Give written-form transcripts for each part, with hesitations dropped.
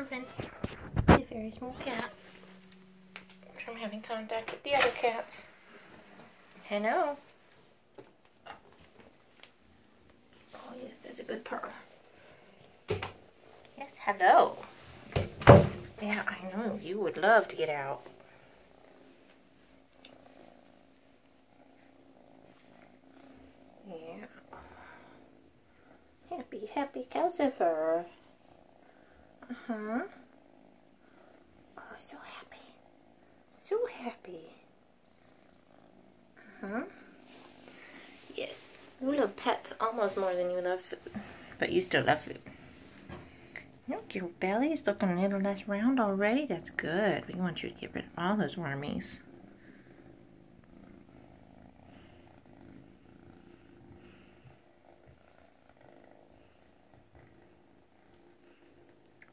prevent the very small cat from having contact with the other cats. Hello. Oh yes, that's a good purr. Yes, hello. Yeah, I know, you would love to get out. Yeah. Happy, happy Calcifer. Uh-huh. Oh, so happy. So happy. Uh-huh. Yes. You love pets almost more than you love food. But you still love food. Look, your belly's looking a little less round already. That's good. We want you to get rid of all those wormies.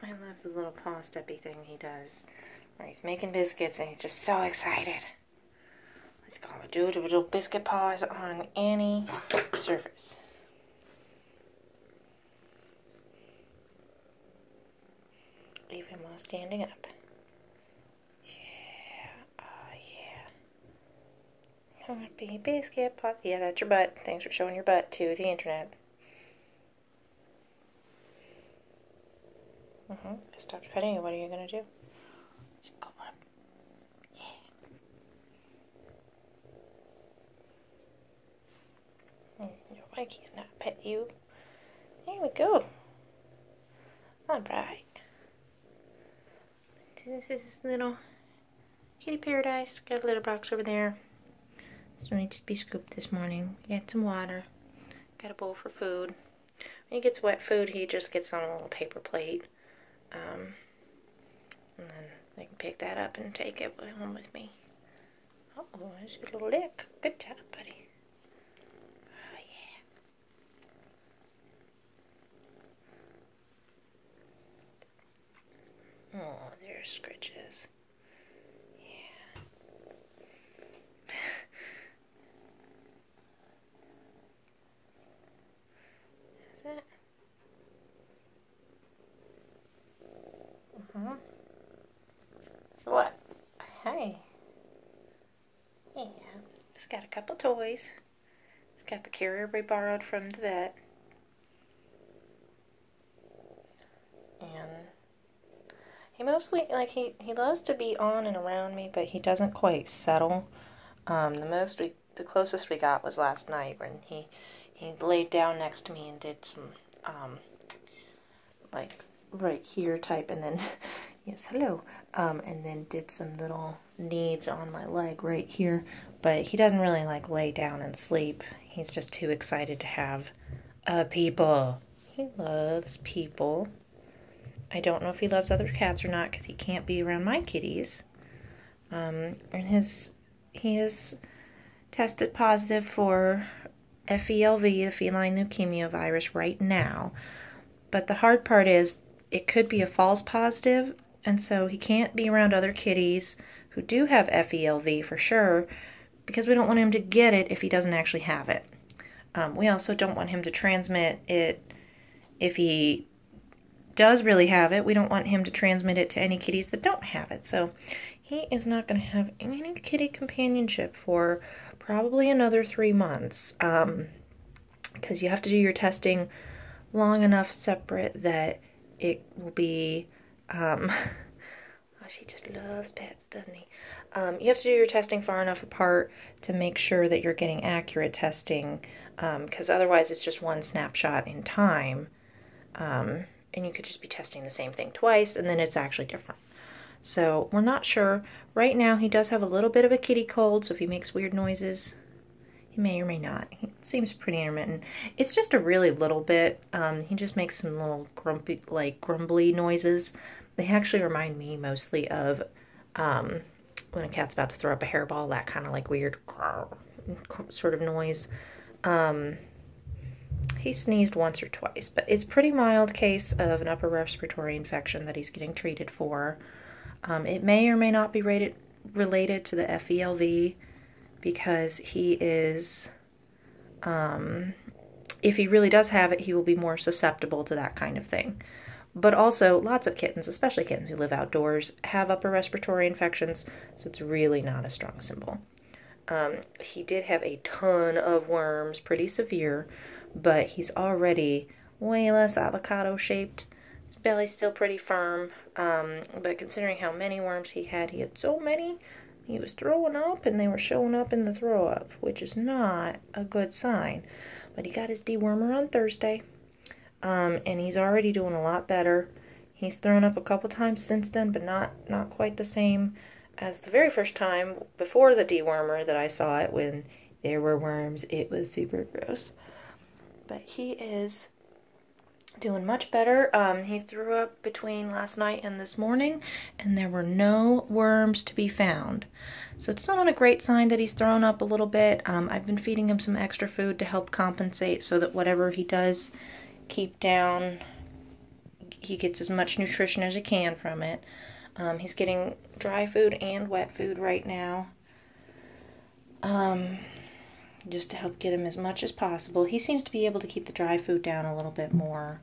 I love the little paw steppy thing he does, where he's making biscuits and he's just so excited. He's gonna do the little biscuit paws on any surface. Even while standing up. Yeah, oh yeah. Happy biscuit paws. Yeah, that's your butt. Thanks for showing your butt to the internet. I stopped petting you. What are you going to do? Just go up. Yeah. No, I cannot pet you. There we go. Alright. This is this little kitty paradise. Got a litter box over there. Still needs to be scooped this morning. Got some water. Got a bowl for food. When he gets wet food, he just gets on a little paper plate. And then I can pick that up and take it home with me. Oh, there's your little lick. Good job, buddy. Oh, yeah. Oh, there's scratches. Yeah. Is it? What? Hey. Yeah. It's got a couple toys. It's got the carrier we borrowed from the vet. And he mostly, like, he loves to be on and around me, but he doesn't quite settle. The closest we got was last night when he laid down next to me and did some, like, right here type, and then yes, hello, and then did some little kneads on my leg right here, but he doesn't really like lay down and sleep. He's just too excited to have people. He loves people. I don't know if he loves other cats or not because he can't be around my kitties. And he is tested positive for FELV, the feline leukemia virus, right now. But the hard part is it could be a false positive, and so he can't be around other kitties who do have FELV for sure, because we don't want him to get it if he doesn't actually have it. We also don't want him to transmit it if he does really have it. We don't want him to transmit it to any kitties that don't have it. So he is not going to have any kitty companionship for probably another 3 months, because you have to do your testing long enough separate that it will be, oh, she just loves pets, doesn't he? You have to do your testing far enough apart to make sure that you're getting accurate testing, because otherwise it's just one snapshot in time, and you could just be testing the same thing twice, and then it's actually different. So we're not sure. Right now he does have a little bit of a kitty cold, so if he makes weird noises, he may or may not. He seems pretty intermittent. It's just a really little bit. He just makes some little grumbly noises. They actually remind me mostly of when a cat's about to throw up a hairball, that kind of like weird sort of noise. He sneezed once or twice, but it's a pretty mild case of an upper respiratory infection that he's getting treated for. It may or may not be related to the FELV, because he is, if he really does have it, he will be more susceptible to that kind of thing. But also, lots of kittens, especially kittens who live outdoors, have upper respiratory infections, so it's really not a strong symbol. He did have a ton of worms, pretty severe, but he's already way less avocado-shaped. His belly's still pretty firm, but considering how many worms he had so many, he was throwing up, and they were showing up in the throw-up, which is not a good sign. But he got his dewormer on Thursday. And he's already doing a lot better. He's thrown up a couple times since then, but not quite the same as the very first time before the dewormer that I saw it when there were worms. It was super gross. But he is doing much better. He threw up between last night and this morning, and there were no worms to be found. So it's not a great sign that he's thrown up a little bit. I've been feeding him some extra food to help compensate so that whatever he does keep down, he gets as much nutrition as he can from it. He's getting dry food and wet food right now, just to help get him as much as possible. He seems to be able to keep the dry food down a little bit more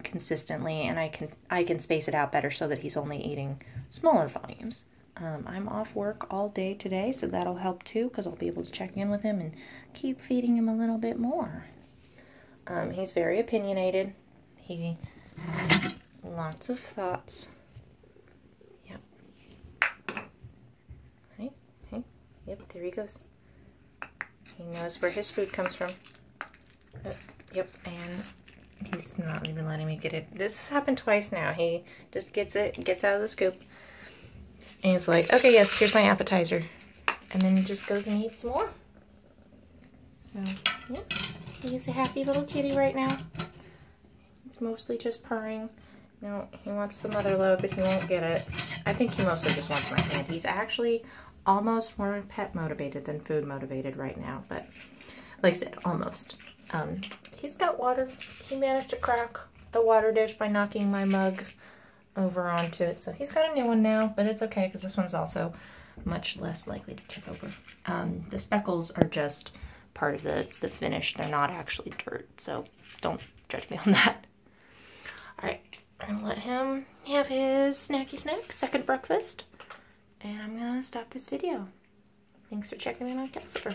consistently, and I can space it out better so that he's only eating smaller volumes. I'm off work all day today, so that'll help too, because I'll be able to check in with him and keep feeding him a little bit more. He's very opinionated. He has lots of thoughts. Yep. Hey, yep, there he goes. He knows where his food comes from. Yep, and he's not even letting me get it. This has happened twice now. He just gets out of the scoop. And he's like, okay, yes, here's my appetizer. And then he just goes and eats some more. So, yep. He's a happy little kitty right now. He's mostly just purring. No, he wants the mother load, but he won't get it. I think he mostly just wants my hand. He's actually almost more pet motivated than food motivated right now, but like I said, almost. He's got water. He managed to crack a water dish by knocking my mug over onto it, so he's got a new one now, but it's okay because this one's also much less likely to tip over. The speckles are just part of the finish. They're not actually dirt, so don't judge me on that. Alright, I'm gonna let him have his snacky snack, second breakfast, and I'm gonna stop this video. Thanks for checking in on Calcifer.